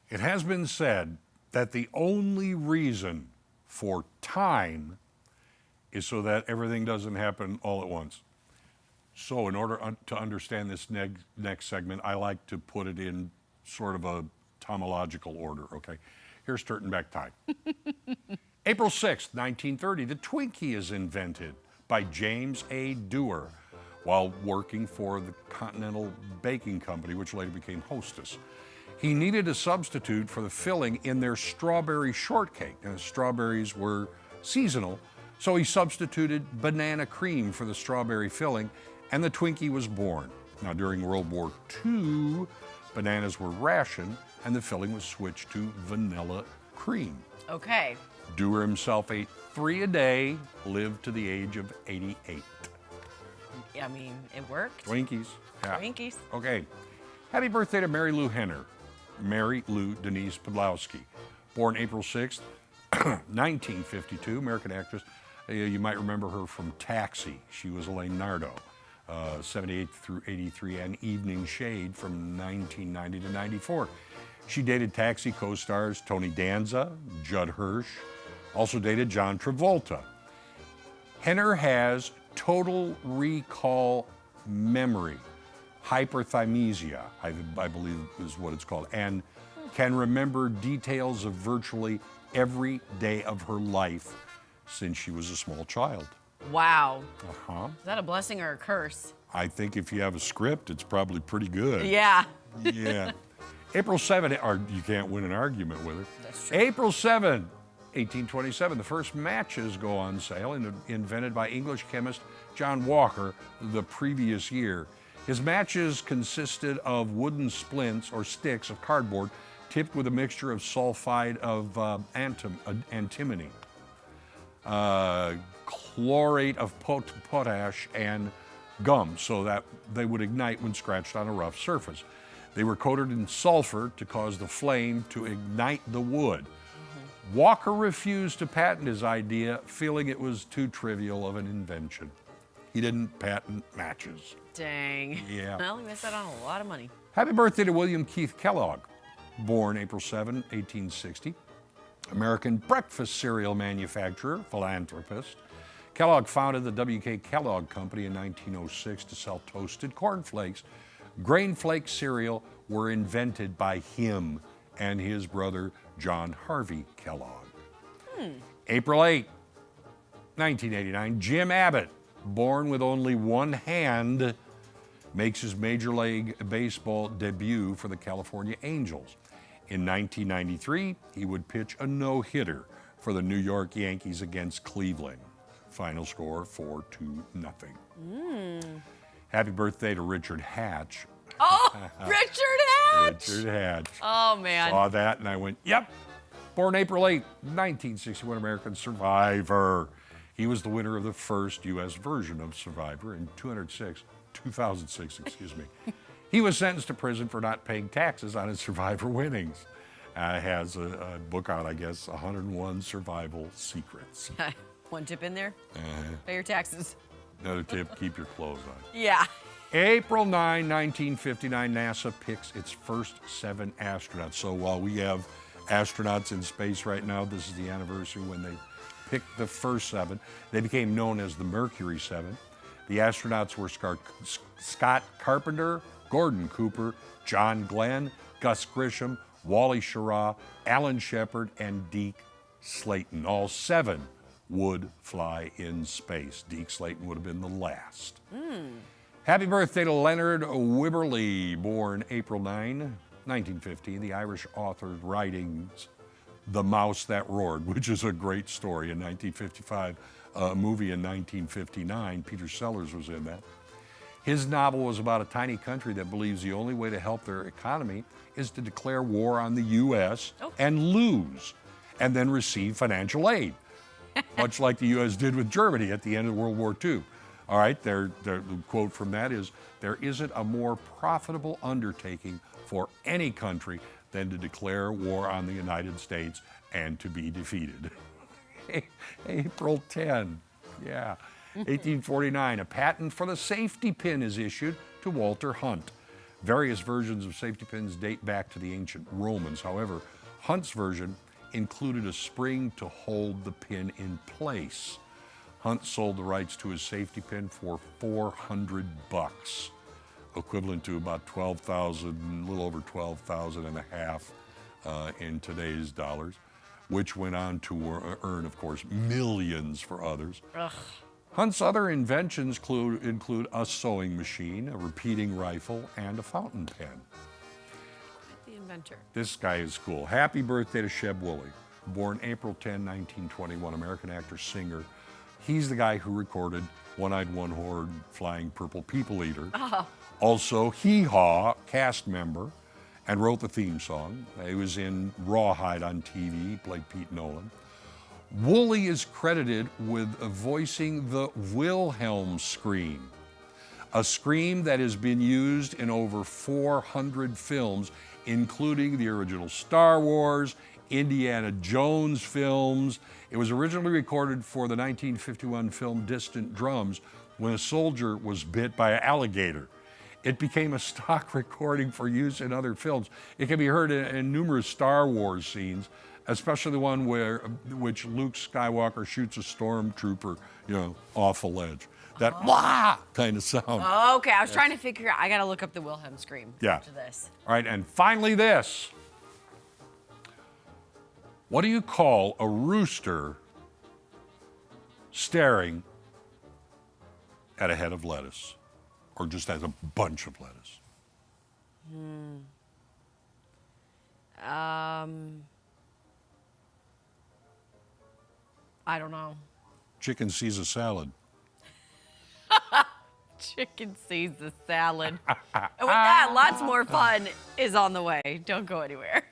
It has been said that the only reason for time is so that everything doesn't happen all at once. So in order to understand this next segment, I like to put it in sort of a tomological order, okay? Here's Trtan back time. April 6th, 1930, the Twinkie is invented by James A. Dewar while working for the Continental Baking Company, which later became Hostess. He needed a substitute for the filling in their strawberry shortcake, and the strawberries were seasonal, so he substituted banana cream for the strawberry filling, and the Twinkie was born. Now, during World War II, bananas were rationed, and the filling was switched to vanilla cream. Okay. Dewar himself ate 3 a day, lived to the age of 88. I mean, it worked. Twinkies. Yeah. Twinkies. Okay. Happy birthday to Mary Lou Henner. Mary Lou Denise Podlowski. Born April 6th, 1952, American actress. You might remember her from Taxi. She was Elaine Nardo. 78 through 83, and Evening Shade from 1990 to 94. She dated Taxi co-stars Tony Danza, Judd Hirsch, also dated John Travolta. Henner has total recall memory, hyperthymesia, I believe is what it's called, and can remember details of virtually every day of her life since she was a small child. Wow. Uh-huh. Is that a blessing or a curse? I think if you have a script, it's probably pretty good. Yeah. Yeah. April 7, or you can't win an argument with her. That's true. April 7, 1827, the first matches go on sale, invented by English chemist John Walker the previous year. His matches consisted of wooden splints or sticks of cardboard tipped with a mixture of sulfide of antimony, chlorate of potash, and gum, so that they would ignite when scratched on a rough surface. They were coated in sulfur to cause the flame to ignite the wood. Walker refused to patent his idea, feeling it was too trivial of an invention. He didn't patent matches. Dang. Yeah. Well, he missed out on a lot of money. Happy birthday to William Keith Kellogg, born April 7, 1860. American breakfast cereal manufacturer, philanthropist. Kellogg founded the W.K. Kellogg Company in 1906 to sell toasted cornflakes. Grain flake cereal were invented by him and his brother, John Harvey Kellogg. April 8, 1989, Jim Abbott, born with only one hand, makes his Major League Baseball debut for the California Angels. In 1993, he would pitch a no-hitter for the New York Yankees against Cleveland. Final score 4-0. Happy birthday to Richard Hatch. Oh, Richard Hatch! Richard Hatch. Oh, man. Saw that and I went, yep. Born April 8, 1961, American Survivor. He was the winner of the first U.S. version of Survivor in 2006, excuse me. He was sentenced to prison for not paying taxes on his Survivor winnings. Has a book out, I guess, 101 Survival Secrets. One tip in there? Pay your taxes. Another tip, keep your clothes on. Yeah. April 9, 1959, NASA picks its first 7 astronauts. So while we have astronauts in space right now, this is the anniversary when they picked the first 7. They became known as the Mercury 7. The astronauts were Scott Carpenter, Gordon Cooper, John Glenn, Gus Grisham, Wally Schirra, Alan Shepard, and Deke Slayton. All 7 would fly in space. Deke Slayton would have been the last. Happy birthday to Leonard Wibberley, born April 9, 1915. The Irish authored writings The Mouse That Roared, which is a great story. In 1955, a movie in 1959, Peter Sellers was in that. His novel was about a tiny country that believes the only way to help their economy is to declare war on the U.S. and lose, and then receive financial aid, much like the U.S. did with Germany at the end of World War II. All right, the quote from that is, "There isn't a more profitable undertaking for any country than to declare war on the United States and to be defeated." April 10, yeah. 1849, a patent for the safety pin is issued to Walter Hunt. Various versions of safety pins date back to the ancient Romans. However, Hunt's version included a spring to hold the pin in place. Hunt sold the rights to his safety pin for $400, equivalent to about 12,000, a little over 12,000 and a half in today's dollars, which went on to earn, of course, millions for others. Ugh. Hunt's other inventions include a sewing machine, a repeating rifle, and a fountain pen. The inventor. This guy is cool. Happy birthday to Sheb Wooley, born April 10, 1921, American actor, singer. He's the guy who recorded One-Eyed One-Horned Flying Purple People Eater. Oh. Also, Hee Haw, cast member, and wrote the theme song. He was in Rawhide on TV, played Pete Nolan. Wooley is credited with voicing the Wilhelm scream, a scream that has been used in over 400 films, including the original Star Wars, Indiana Jones films. It was originally recorded for the 1951 film Distant Drums when a soldier was bit by an alligator. It became a stock recording for use in other films. It can be heard in numerous Star Wars scenes, especially the one which Luke Skywalker shoots a stormtrooper, off a ledge. That wah kind of sound. Okay, I was trying to figure out. I gotta look up the Wilhelm scream after this. All right, and finally this. What do you call a rooster staring at a head of lettuce? Or just as a bunch of lettuce? I don't know. Chicken sees a salad. Chicken sees the salad. And with that, lots more fun is on the way. Don't go anywhere.